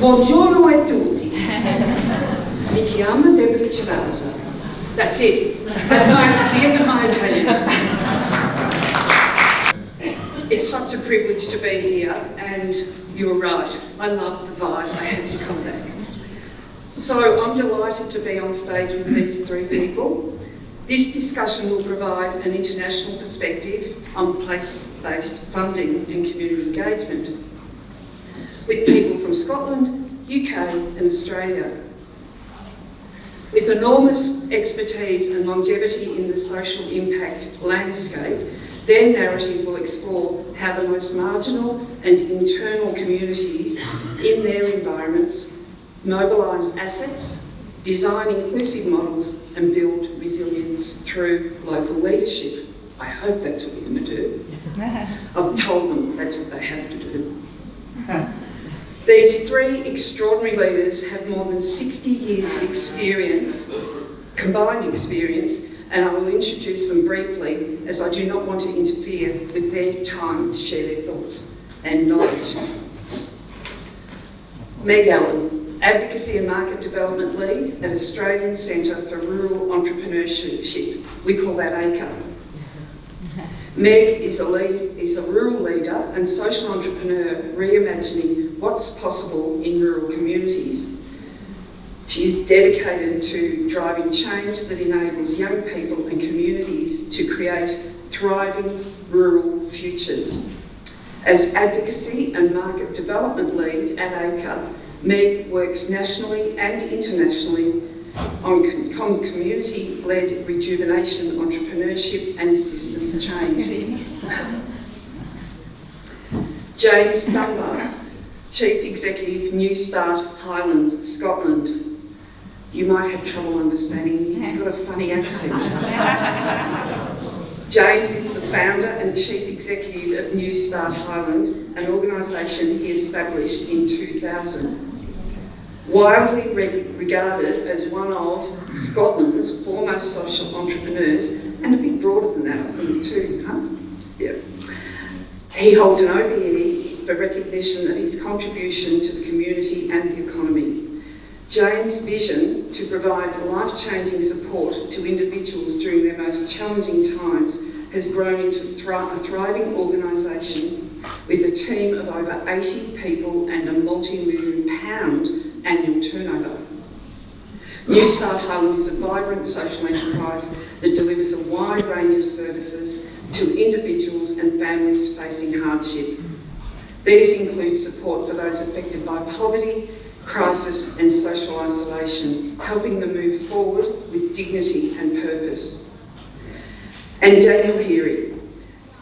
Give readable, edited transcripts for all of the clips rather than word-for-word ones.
Buongiorno a tutti. Mi chiamo Debra Cerasa. That's it. That's the end of my Italian. It's such a privilege to be here, and you're right. I love the vibe. I had to come back. So I'm delighted to be on stage with these three people. This discussion will provide an international perspective on place-based funding and community engagement with people from Scotland, UK and Australia. With enormous expertise and longevity in the social impact landscape, their narrative will explore how the most marginal and internal communities in their environments mobilise assets, design inclusive models and build resilience through local leadership. I hope that's what you're going to do. I've told them that's what they have to do. These three extraordinary leaders have more than 60 years of experience, combined experience, and I will introduce them briefly as I do not want to interfere with their time to share their thoughts and knowledge. Meg Allan, Advocacy and Market Development Lead at Australian Centre for Rural Entrepreneurship. We call that ACRE. Meg is a rural leader and social entrepreneur reimagining what's possible in rural communities. She is dedicated to driving change that enables young people and communities to create thriving rural futures. As Advocacy and Market Development Lead at ACRE, Meg works nationally and internationally on community-led rejuvenation, entrepreneurship and systems change. James Dunbar, Chief Executive, New Start, Highland, Scotland. You might have trouble understanding him, he's got a funny accent. James is the founder and Chief Executive of New Start Highland, an organisation he established in 2000. Widely regarded as one of Scotland's foremost social entrepreneurs, and a bit broader than that, I think, too, huh? Yeah. He holds an OBE for recognition of his contribution to the community and the economy. James' vision to provide life-changing support to individuals during their most challenging times has grown into a thriving organisation with a team of over 80 people and a multi-million pound annual turnover. New Start Highland is a vibrant social enterprise that delivers a wide range of services to individuals and families facing hardship. These include support for those affected by poverty, crisis and social isolation, helping them move forward with dignity and purpose. And Daniel Heery,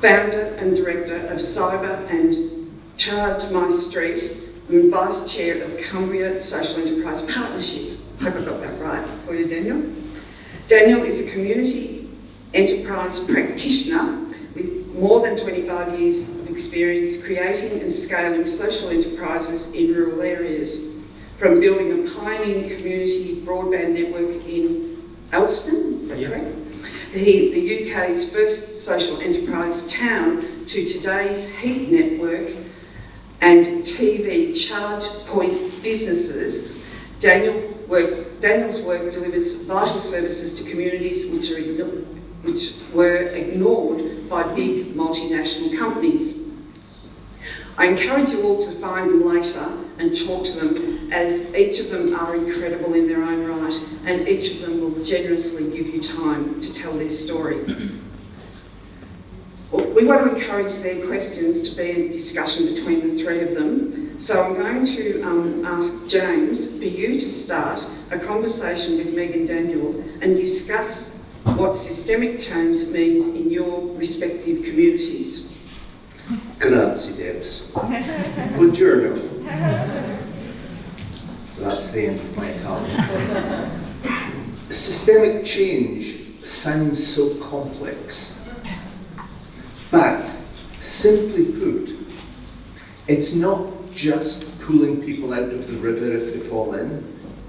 founder and director of Cyber and Charge My Street, and Vice Chair of Cumbria Social Enterprise Partnership. Hope I got that right for you, Daniel. Daniel is a community enterprise practitioner with more than 25 years of experience creating and scaling social enterprises in rural areas, from building a pioneering community broadband network in Alston, is that correct? The UK's first social enterprise town to today's heat network and TV charge point businesses. Daniel's work delivers vital services to communities which were ignored by big multinational companies. I encourage you all to find them later and talk to them, as each of them are incredible in their own right, and each of them will generously give you time to tell their story. We want to encourage their questions to be a discussion between the three of them. So I'm going to ask James for you to start a conversation with Meg and Daniel and discuss what systemic change means in your respective communities. Grazie, Debs. Buongiorno. That's the end of my Italian. Systemic change sounds so complex. But, simply put, it's not just pulling people out of the river if they fall in.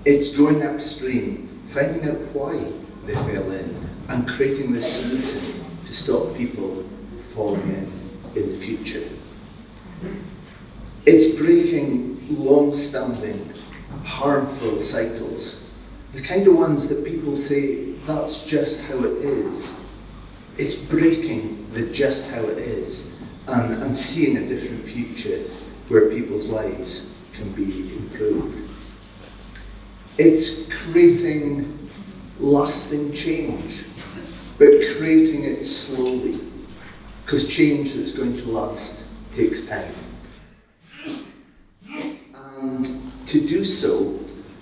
It's going upstream, finding out why they fell in, and creating the solution to stop people falling in the future. It's breaking long-standing, harmful cycles, the kind of ones that people say, that's just how it is. It's breaking the just how it is and seeing a different future where people's lives can be improved. It's creating lasting change, but creating it slowly, because change that's going to last takes time. And to do so,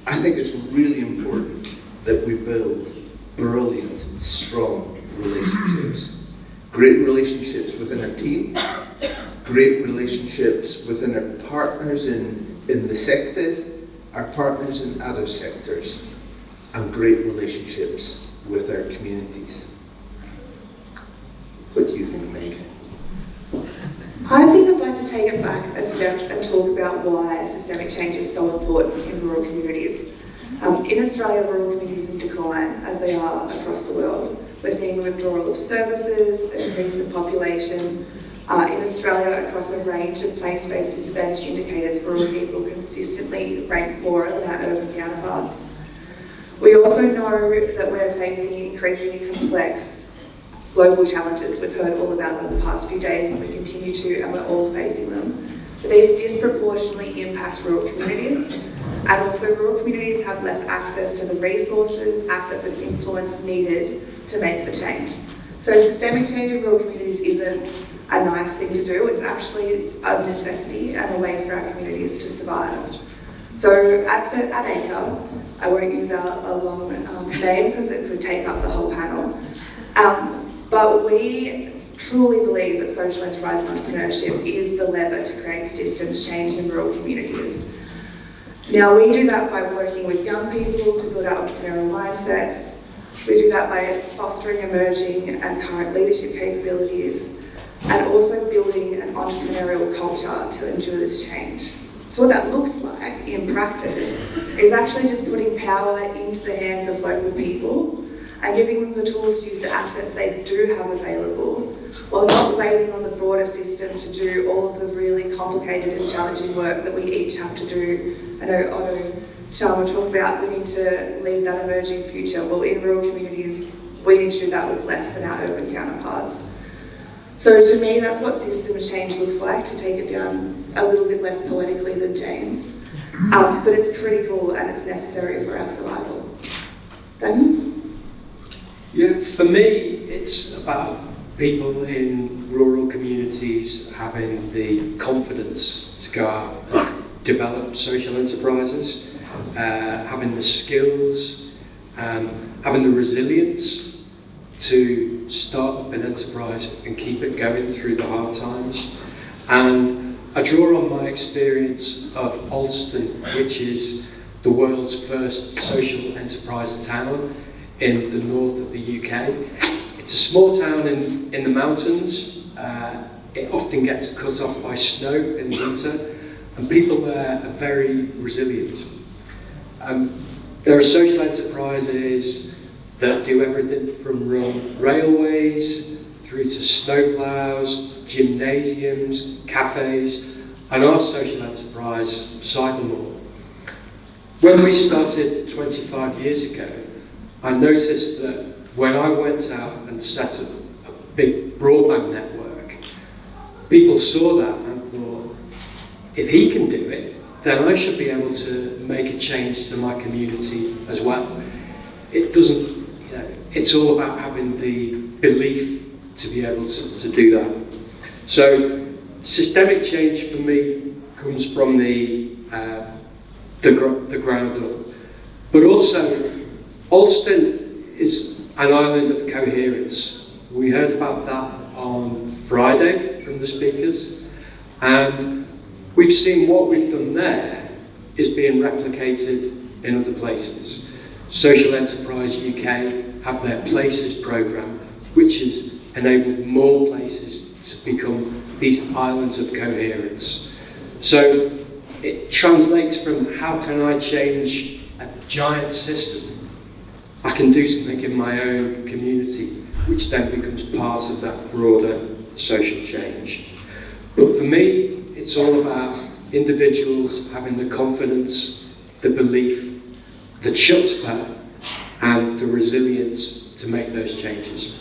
I think it's really important that we build brilliant, strong relationships. Great relationships within our team, great relationships within our partners in the sector, our partners in other sectors, and great relationships with our communities. What do you think, Meg? I think I'd like to take it back a step and talk about why systemic change is so important in rural communities. In Australia, rural communities in decline, as they are across the world. We're seeing the withdrawal of services, a decrease in population. In Australia, across a range of place-based disadvantage indicators, rural people consistently rank poorer than our urban counterparts. We also know that we're facing increasingly complex global challenges. We've heard all about them the past few days, and we continue to, and we're all facing them. But these disproportionately impact rural communities, and also rural communities have less access to the resources, assets and influence needed to make the change. So systemic change in rural communities isn't a nice thing to do, it's actually a necessity and a way for our communities to survive. So at ACRE, I won't use a long name because it could take up the whole panel, but we truly believe that social enterprise and entrepreneurship is the lever to create systems change in rural communities. Now, we do that by working with young people to build our entrepreneurial mindsets. We do that by fostering emerging and current leadership capabilities, and also building an entrepreneurial culture to endure this change. So what that looks like in practice is actually just putting power into the hands of local people and giving them the tools to use the assets they do have available, while not waiting on the broader system to do all of the really complicated and challenging work that we each have to do. I know Otto Sharma talked about we need to lead that emerging future. Well, in rural communities, we need to do that with less than our urban counterparts. So to me, that's what systems change looks like, to take it down a little bit less poetically than James. But it's critical and it's necessary for our survival. Daniel? Yeah, for me, it's about people in rural communities having the confidence to go out and develop social enterprises, having the skills, having the resilience to start up an enterprise and keep it going through the hard times. And I draw on my experience of Alston, which is the world's first social enterprise town in the north of the UK. It's a small town in the mountains. It often gets cut off by snow in the winter, and people there are very resilient. There are social enterprises that do everything from run railways through to snowplows, gymnasiums, cafes, and our social enterprise, Cyberlaw. When we started 25 years ago, I noticed that when I went out and set up a big broadband network, people saw that and thought, if he can do it, then I should be able to make a change to my community as well. It doesn't, it's all about having the belief to be able to do that. So systemic change for me comes from the ground up, but also Alston is an island of coherence. We heard about that on Friday from the speakers, and we've seen what we've done there is being replicated in other places. Social Enterprise UK have their Places programme, which has enabled more places to become these islands of coherence. So it translates from how can I change a giant system, I can do something in my own community, which then becomes part of that broader social change. But for me, it's all about individuals having the confidence, the belief, the chutzpah, and the resilience to make those changes.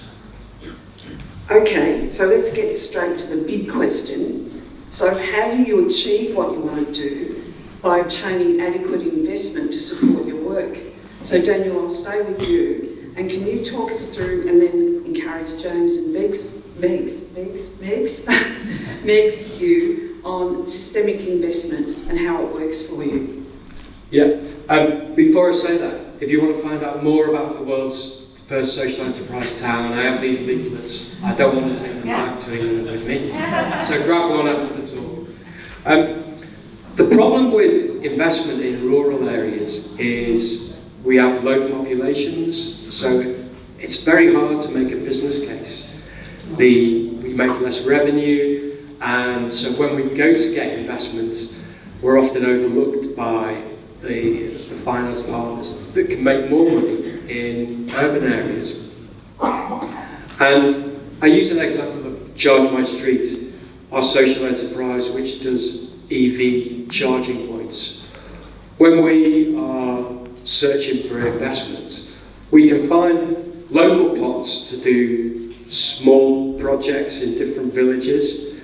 Okay, so let's get straight to the big question. So how do you achieve what you want to do by obtaining adequate investment to support your work? So Daniel, I'll stay with you, and can you talk us through and then encourage James and Meg's view on systemic investment and how it works for you? Yeah, before I say that, if you want to find out more about the world's first social enterprise town, I have these leaflets. I don't want to take them back to England with me, so grab one after the talk. The problem with investment in rural areas is we have low populations, so it's very hard to make a business case. We make less revenue, and so when we go to get investments, we're often overlooked by the finance partners that can make more money in urban areas. And I use an example of Charge My Street, our social enterprise which does EV charging points. When we are searching for investment, we can find local pots to do small projects in different villages.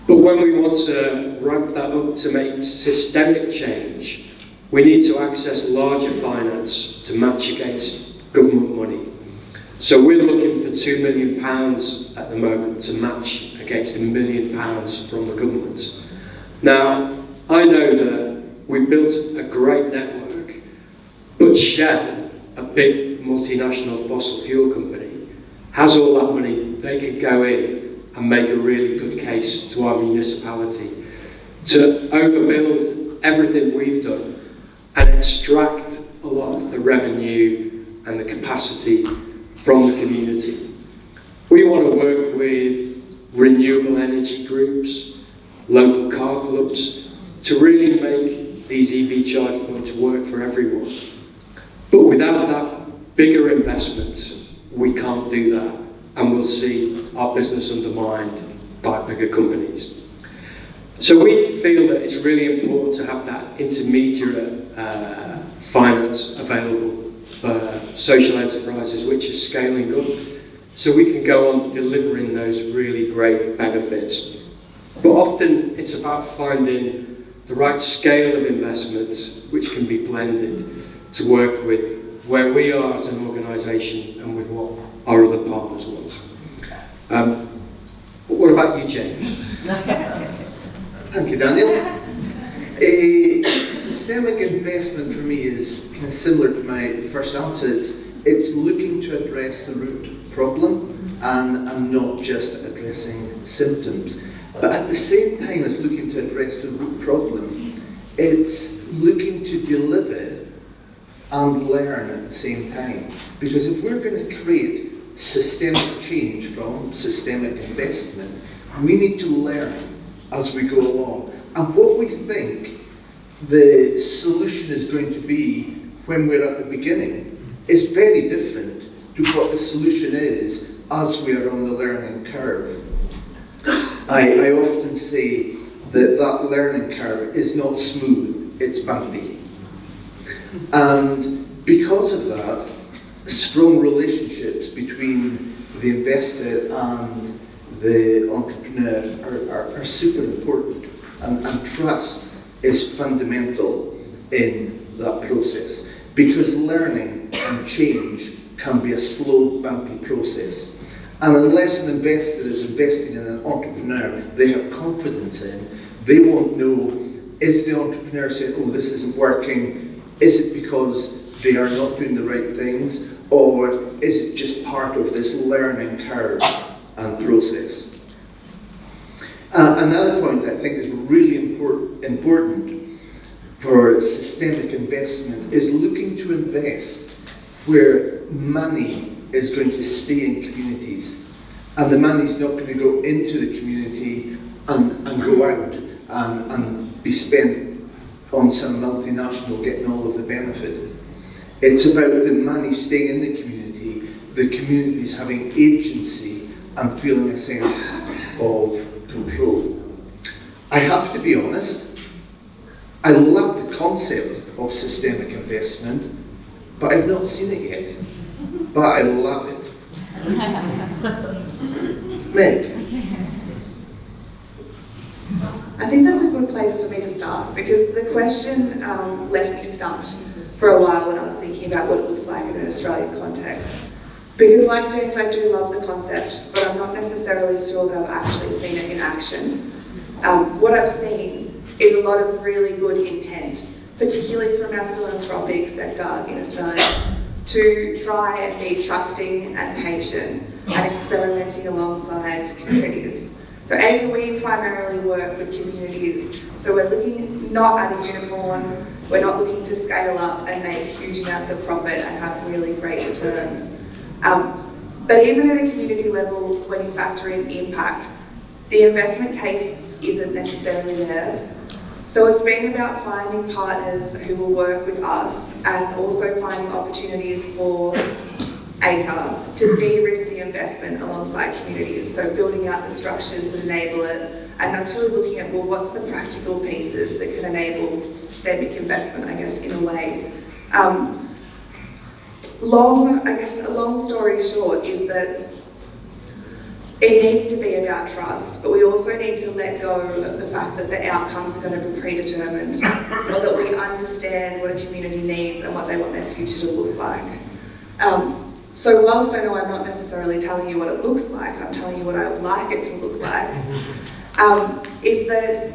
But when we want to ramp that up to make systemic change, we need to access larger finance to match against government money. So we're looking for £2 million at the moment to match against £1 million from the government. Now, I know that we've built a great network, but Shell, a big multinational fossil fuel company, has all that money. They could go in and make a really good case to our municipality to overbuild everything we've done and extract a lot of the revenue and the capacity from the community. We want to work with renewable energy groups, local car clubs, to really make these EV charge points work for everyone. But without that bigger investment, we can't do that, and we'll see our business undermined by bigger companies. So we feel that it's really important to have that intermediate finance available for social enterprises which are scaling up, so we can go on delivering those really great benefits. But often it's about finding the right scale of investments which can be blended to work with where we are as an organisation and with what our other partners want. But what about you, James? Thank you, Daniel. Systemic investment for me is kind of similar to my first answer. It's looking to address the root problem and not just addressing symptoms. But at the same time as looking to address the root problem, it's looking to deliver and learn at the same time. Because if we're going to create systemic change from systemic investment, we need to learn as we go along. And what we think the solution is going to be when we're at the beginning is very different to what the solution is as we are on the learning curve. I often say that learning curve is not smooth, it's bumpy. And because of that, strong relationships between the investor and the entrepreneur are super important, and trust is fundamental in that process, because learning and change can be a slow, bumpy process. And unless an investor is investing in an entrepreneur they have confidence in, they won't know, is the entrepreneur saying, oh, this isn't working? Is it because they are not doing the right things? Or is it just part of this learning curve and process? Another point I think is really important for systemic investment is looking to invest where money is going to stay in communities, and the money is not going to go into the community and go out and be spent on some multinational getting all of the benefit. It's about the money staying in the communities having agency and feeling a sense of control. I have to be honest, I love the concept of systemic investment, but I've not seen it yet. But I love it. Meg? I think that's a good place for me to start, because the question left me stumped for a while when I was thinking about what it looks like in an Australian context. Because like James, I do love the concept, but I'm not necessarily sure that I've actually seen it in action. What I've seen is a lot of really good intent, particularly from our philanthropic sector in Australia, to try and be trusting and patient and experimenting alongside communities. So we primarily work with communities, so we're looking not at a unicorn, we're not looking to scale up and make huge amounts of profit and have really great returns. But even at a community level, when you factor in impact, the investment case isn't necessarily there. So it's been about finding partners who will work with us and also finding opportunities for ACAR to de-risk the investment alongside communities. So building out the structures that enable it, and actually looking at, well, what's the practical pieces that can enable systemic investment, I guess, in a way. A long story short is that it needs to be about trust, but we also need to let go of the fact that the outcomes are going to be predetermined, or that we understand what a community needs and what they want their future to look like. So whilst I know I'm not necessarily telling you what it looks like, I'm telling you what I would like it to look like, is that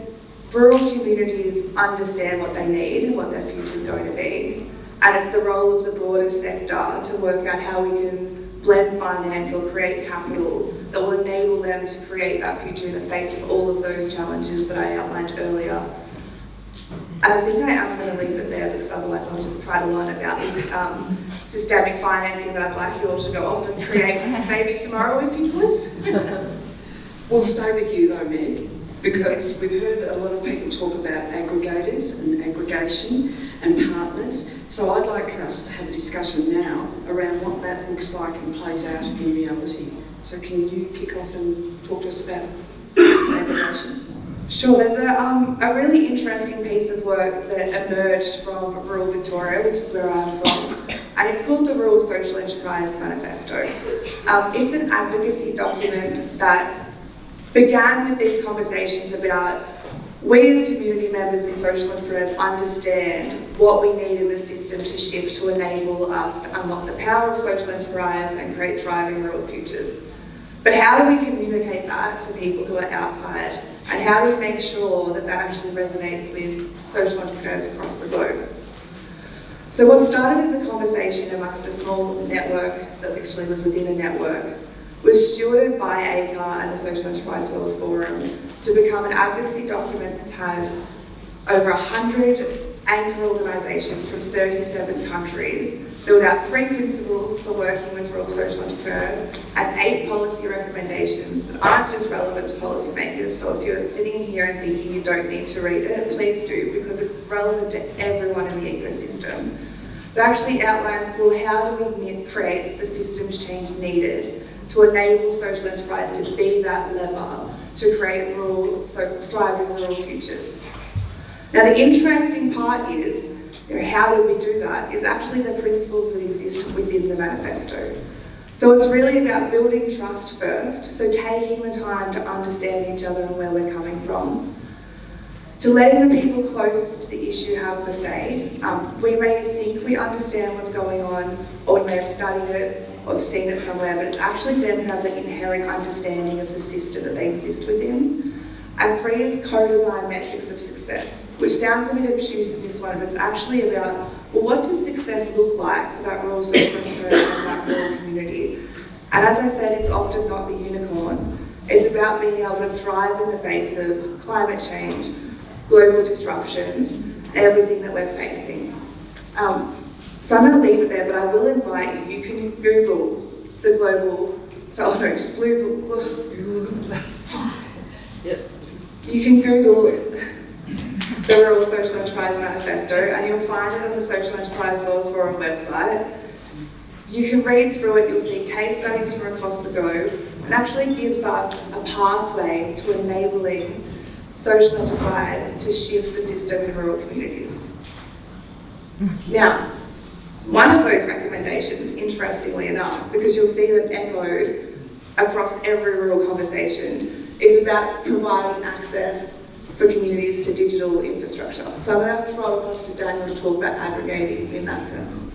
rural communities understand what they need and what their future is going to be. And it's the role of the broader sector to work out how we can blend finance or create capital that will enable them to create that future in the face of all of those challenges that I outlined earlier. And I think I am going to leave it there, because otherwise I'll just prattle on about this systemic financing that I'd like you all to go off and create maybe tomorrow if you could. We'll stay with you though, Meg, because we've heard a lot of people talk about aggregators and aggregation and partners. So I'd like us to have a discussion now around what that looks like and plays out in reality. So can you kick off and talk to us about aggregation? Sure, there's a really interesting piece of work that emerged from rural Victoria, which is where I'm from, and it's called the Rural Social Enterprise Manifesto. It's an advocacy document that began with these conversations about we as community members and social entrepreneurs understand what we need in the system to shift to enable us to unlock the power of social enterprise and create thriving rural futures. But how do we communicate that to people who are outside? And how do we make sure that that actually resonates with social entrepreneurs across the globe? So what started as a conversation amongst a small network that actually was within a network was stewarded by ACAR and the Social Enterprise World Forum to become an advocacy document that's had over 100 anchor organisations from 37 countries build out 3 principles for working with rural social entrepreneurs and 8 policy recommendations that aren't just relevant to policymakers. So if you're sitting here and thinking you don't need to read it, please do, because it's relevant to everyone in the ecosystem. It actually outlines, well, how do we create the systems change needed to enable social enterprise to be that lever to create thriving rural futures. Now the interesting part is, how do we do that, is actually the principles that exist within the manifesto. So it's really about building trust first, so taking the time to understand each other and where we're coming from, to letting the people closest to the issue have the say. We may think we understand what's going on, or we may have studied it, or have seen it somewhere, but it's actually them who have the inherent understanding of the system that they exist within. And 3 is co-design metrics of success, which sounds a bit obtuse in this one, but it's actually about, well, what does success look like for that rural social entrepreneur and that rural community? And as I said, it's often not the unicorn. It's about being able to thrive in the face of climate change, global disruptions, and everything that we're facing. So I'm going to leave it there, but I will invite you, you can Google the global, you can Google the Rural Social Enterprise Manifesto, and you'll find it on the Social Enterprise World Forum website. You can read through it, you'll see case studies from across the globe, and actually gives us a pathway to enabling social enterprise to shift the system in rural communities. Now, one of those recommendations, interestingly enough, because you'll see them echoed across every rural conversation, is about providing access for communities to digital infrastructure. So I'm going to throw across to Daniel to talk about aggregating in that sense.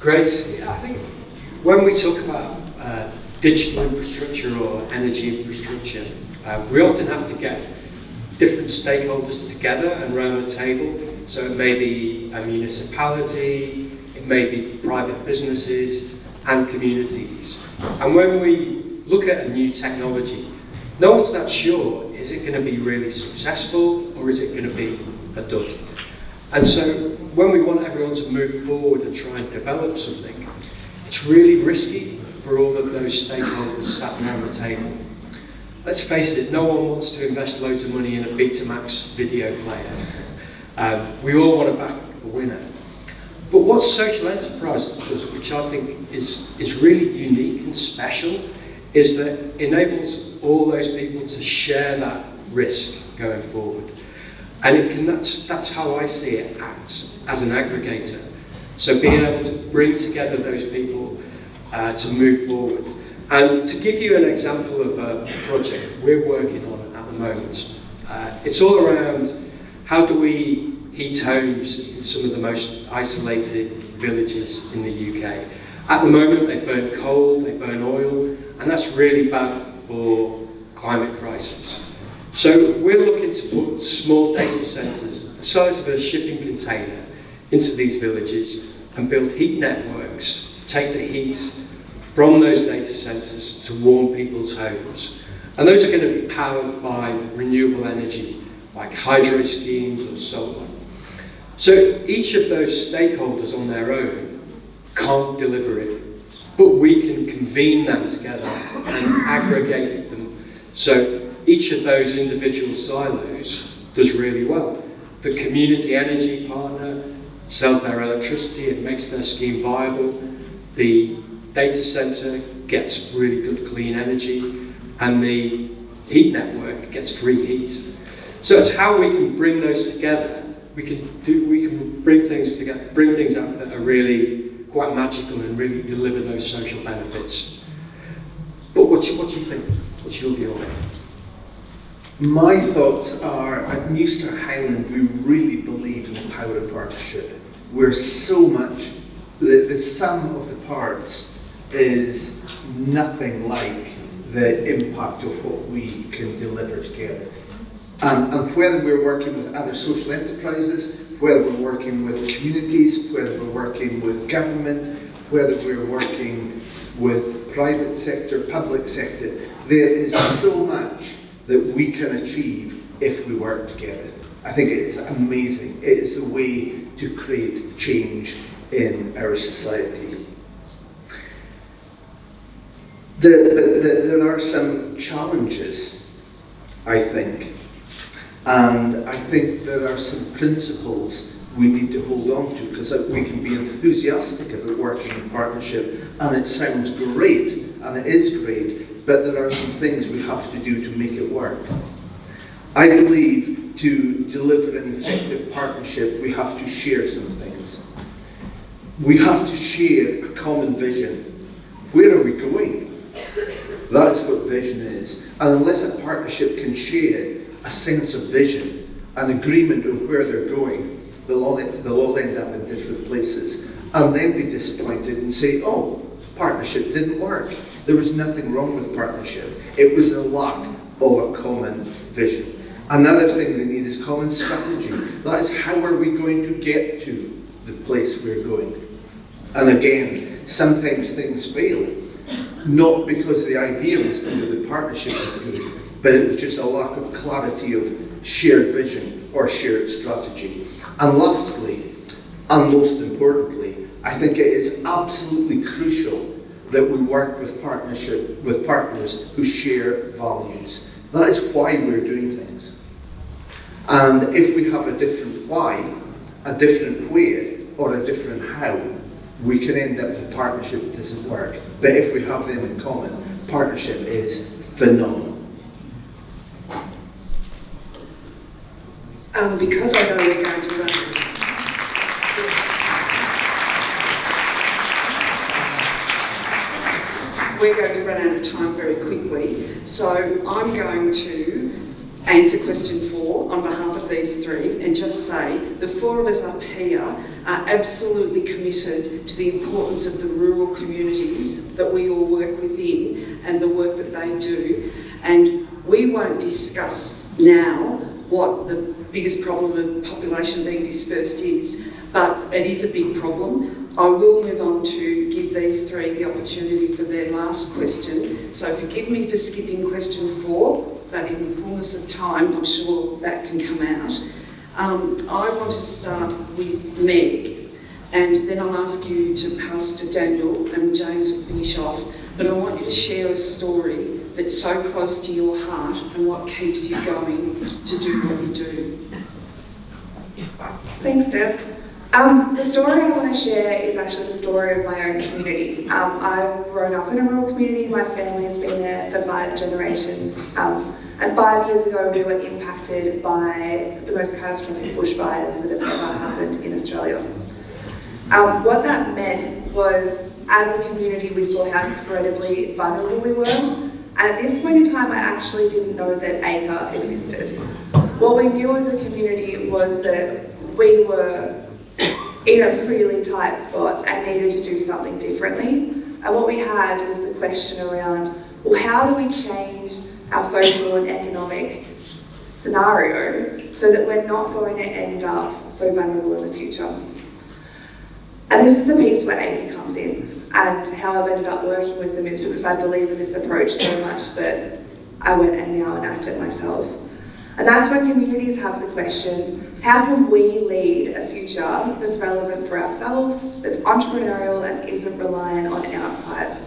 Great. Yeah, I think when we talk about digital infrastructure or energy infrastructure, we often have to get different stakeholders together and around the table. So it may be a municipality, it may be private businesses and communities. And when we look at a new technology, no one's that sure, is it going to be really successful or is it going to be a dud? And so when we want everyone to move forward and try and develop something, it's really risky for all of those stakeholders sat around the table. Let's face it, no one wants to invest loads of money in a Betamax video player. We all want to back a winner. But what social enterprise does, which I think is really unique and special, is that it enables all those people to share that risk going forward. And that's how I see it act as an aggregator. So being able to bring together those people to move forward. And to give you an example of a project we're working on at the moment, it's all around how do we heat homes in some of the most isolated villages in the UK. At the moment they burn coal, they burn oil, and that's really bad for climate crisis. So we're looking to put small data centres, the size of a shipping container, into these villages and build heat networks to take the heat from those data centres to warm people's homes. And those are going to be powered by renewable energy, like hydro schemes or solar. So each of those stakeholders on their own can't deliver it, but we can convene them together and aggregate them. So each of those individual silos does really well. The community energy partner sells their electricity, it makes their scheme viable. The data centre gets really good clean energy, and the heat network gets free heat. So it's how we can bring those together. We can bring things together, bring things out that are really quite magical and really deliver those social benefits. But what do you think? What's your view on it? My thoughts are, at Newster Highland, we really believe in the power of partnership. We're so much, the sum of the parts is nothing like the impact of what we can deliver together. And whether we're working with other social enterprises, whether we're working with communities, whether we're working with government, whether we're working with private sector, public sector, there is so much that we can achieve if we work together. I think it is amazing. It is a way to create change in our society. There are some challenges, I think. And I think there are some principles we need to hold on to, because we can be enthusiastic about working in partnership, and it sounds great, and it is great, but there are some things we have to do to make it work. I believe to deliver an effective partnership, we have to share some things. We have to share a common vision. Where are we going? That is what vision is. And unless a partnership can share a sense of vision, an agreement on where they're going, they'll all end up in different places, and then be disappointed and say, oh, partnership didn't work. There was nothing wrong with partnership. It was a lack of a common vision. Another thing they need is common strategy. That is, how are we going to get to the place we're going? And again, sometimes things fail, not because the idea was good or the partnership was good, but it was just a lack of clarity of shared vision or shared strategy. And lastly, and most importantly, I think it is absolutely crucial that we work with partners who share values. That is why we're doing things. And if we have a different why, a different where, or a different how, we can end up with a partnership that doesn't work. But if we have them in common, partnership is phenomenal. because I know we're going to run. We're going to run out of time very quickly, so I'm going to answer question 4 on behalf of these 3 and just say the 4 of us up here are absolutely committed to the importance of the rural communities that we all work within and the work that they do, and we won't discuss now what the biggest problem of population being dispersed is, but it is a big problem. I will move on to give these 3 the opportunity for their last question, so forgive me for skipping question 4, but in the fullness of time I'm sure that can come out. I want to start with Meg, and then I'll ask you to pass to Daniel, and James will finish off, but I want you to share a story that's so close to your heart and what keeps you going to do what you do. Thanks, Deb. The story I want to share is actually the story of my own community. I've grown up in a rural community. My family has been there for 5 generations. And 5 years ago, we were impacted by the most catastrophic bushfires that have ever happened in Australia. What that meant was, as a community, we saw how incredibly vulnerable we were. And at this point in time, I actually didn't know that ACRE existed. What we knew as a community was that we were in a really tight spot and needed to do something differently. And what we had was the question around, well, how do we change our social and economic scenario so that we're not going to end up so vulnerable in the future? And this is the piece where ACRE comes in, and how I've ended up working with them is because I believe in this approach so much that I went and now enact it myself. And that's when communities have the question, how can we lead a future that's relevant for ourselves, that's entrepreneurial and isn't reliant on outside?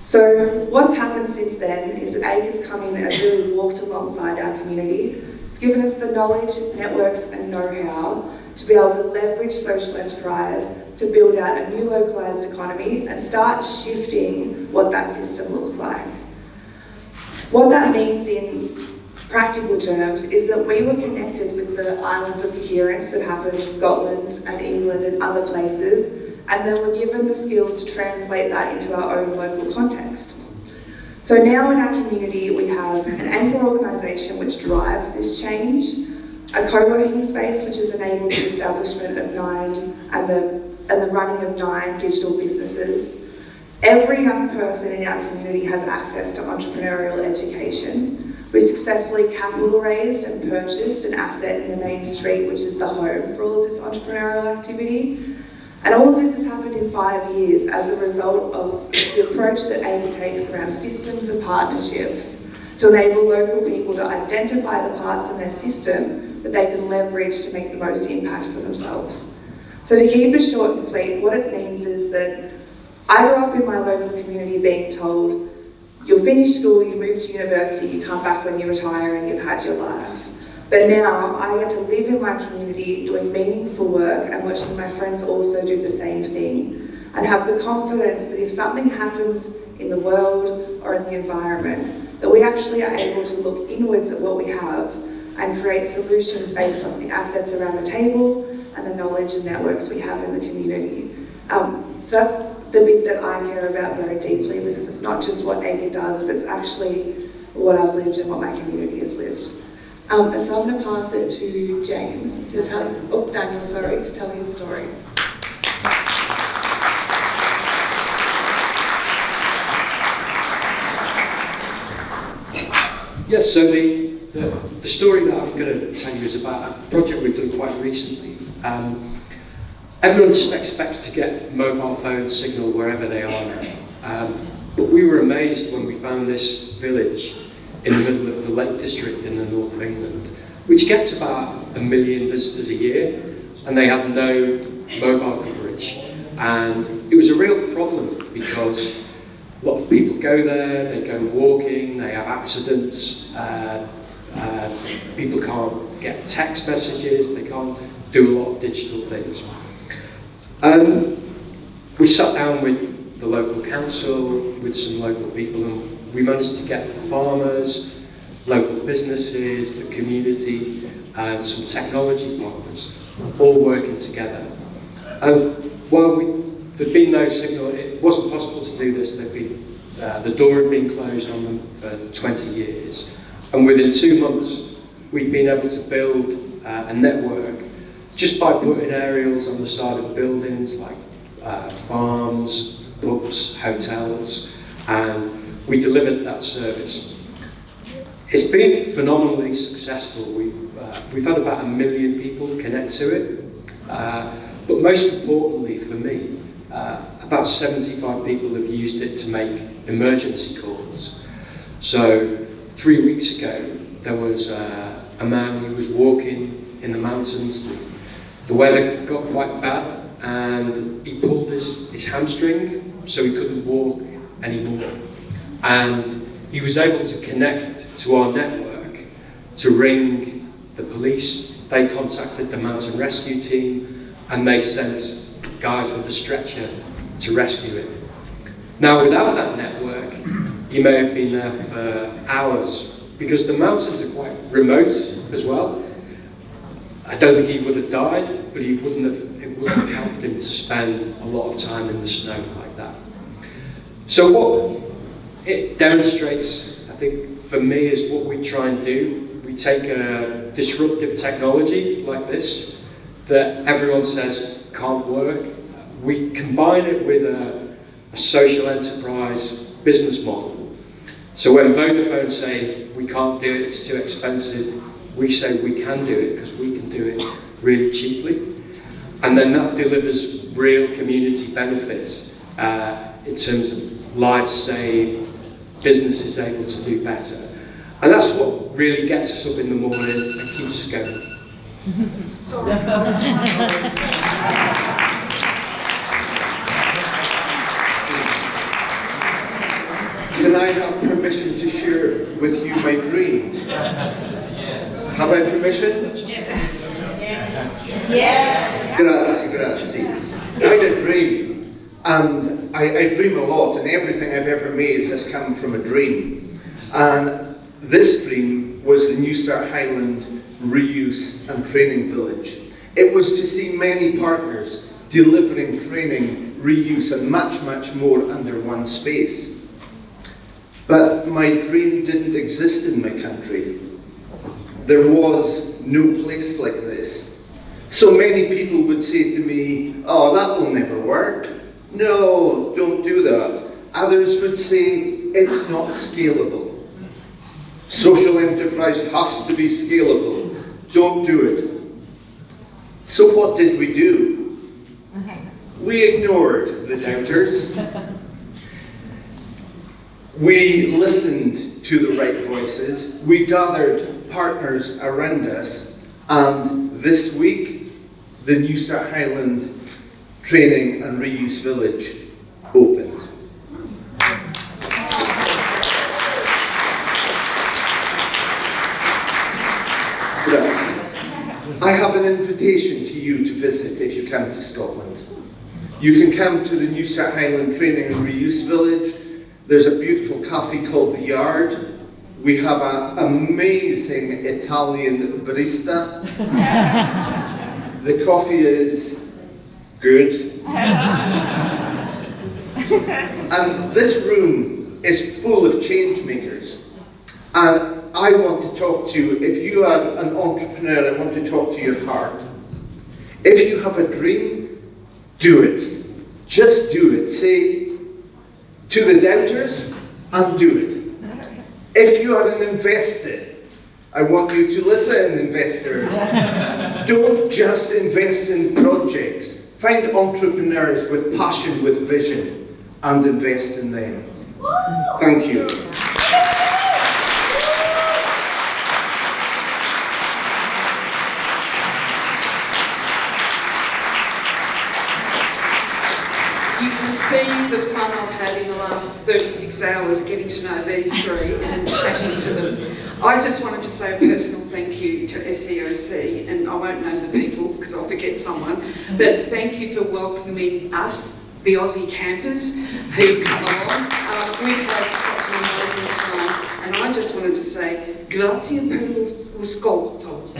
So what's happened since then is that ACRE's come in and really walked alongside our community. It's given us the knowledge, networks and know-how to be able to leverage social enterprise to build out a new localised economy and start shifting what that system looks like. What that means in practical terms is that we were connected with the islands of coherence that happened in Scotland and England and other places, and then we're given the skills to translate that into our own local context. So now in our community we have an anchor organisation which drives this change, a co-working space which has enabled the establishment of 9 and the running of 9 digital businesses. Every young person in our community has access to entrepreneurial education. We successfully capital raised and purchased an asset in the main street, which is the home for all of this entrepreneurial activity. And all of this has happened in 5 years as a result of the approach that ACRE takes around systems and partnerships to enable local people to identify the parts in their system that they can leverage to make the most impact for themselves. So to keep it short and sweet, what it means is that I grew up in my local community being told, you'll finish school, you move to university, you come back when you retire and you've had your life. But now I get to live in my community doing meaningful work and watching my friends also do the same thing, and have the confidence that if something happens in the world or in the environment, that we actually are able to look inwards at what we have and create solutions based on the assets around the table and the knowledge and networks we have in the community. So that's the bit that I care about very deeply, because it's not just what ACRE does, but it's actually what I've lived and what my community has lived. And so I'm going to pass it to James to tell, Daniel, sorry, to tell his story. Yes, so the story that I'm going to tell you is about a project we've done quite recently. Everyone just expects to get mobile phone signal wherever they are now. But we were amazed when we found this village in the middle of the Lake District in the north of England, which gets about 1 million visitors a year, and they have no mobile coverage. And it was a real problem because a lot of people go there, they go walking, they have accidents, people can't get text messages, they can't do a lot of digital things. We sat down with the local council, with some local people, and we managed to get farmers, local businesses, the community, and some technology partners, all working together. And while there'd been no signal, it wasn't possible to do this. The door had been closed on them for 20 years. And within 2 months, we'd been able to build a network just by putting aerials on the side of buildings like farms, pubs, hotels, and we delivered that service. It's been phenomenally successful. We've had about 1 million people connect to it, but most importantly for me, about 75 people have used it to make emergency calls. So 3 weeks ago, there was a man who was walking in the mountains. The weather got quite bad, and he pulled his hamstring, so he couldn't walk anymore. And he was able to connect to our network to ring the police. They contacted the mountain rescue team, and they sent guys with a stretcher to rescue him. Now, without that network, he may have been there for hours, because the mountains are quite remote as well. I don't think he would have died, but it wouldn't have helped him to spend a lot of time in the snow like that. So what it demonstrates, I think, for me, is what we try and do. We take a disruptive technology like this, that everyone says can't work. We combine it with a social enterprise business model. So when Vodafone say we can't do it, it's too expensive, we say we can do it because we can do it really cheaply. And then that delivers real community benefits in terms of lives saved, businesses able to do better. And that's what really gets us up in the morning and keeps us going. Sorry. Can I have permission to share with you my dream? Have I permission? Yeah. Grazie. I had a dream, and I dream a lot, and everything I've ever made has come from a dream. And this dream was the New Start Highland Reuse and Training Village. It was to see many partners delivering training, reuse, and much, much more under one space. But my dream didn't exist in my country. There was no place like this. So many people would say to me, oh, that will never work. No, don't do that. Others would say, it's not scalable. Social enterprise has to be scalable. Don't do it. So what did we do? We ignored the doubters. We listened to the right voices. We gathered partners around us. And this week, the New Start Highland Training and Reuse Village opened. Right. I have an invitation to you to visit if you come to Scotland. You can come to the New Start Highland Training and Reuse Village. There's a beautiful cafe called The Yard. We have an amazing Italian barista. The coffee is good. And this room is full of change makers. And I want to talk to you, if you are an entrepreneur, I want to talk to your heart. If you have a dream, do it. Just do it. Say to the doubters, and do it. If you are an investor, I want you to listen, investors. Don't just invest in projects. Find entrepreneurs with passion, with vision, and invest in them. Thank you. You can see the fun I've had in the last 36 hours getting to know these three and chatting to them. I just wanted to say a personal thank you to SEOC, and I won't name the people because I'll forget someone, but thank you for welcoming us, the Aussie campers who come along. We've had such an amazing time, and I just wanted to say, grazie per lo ascolto.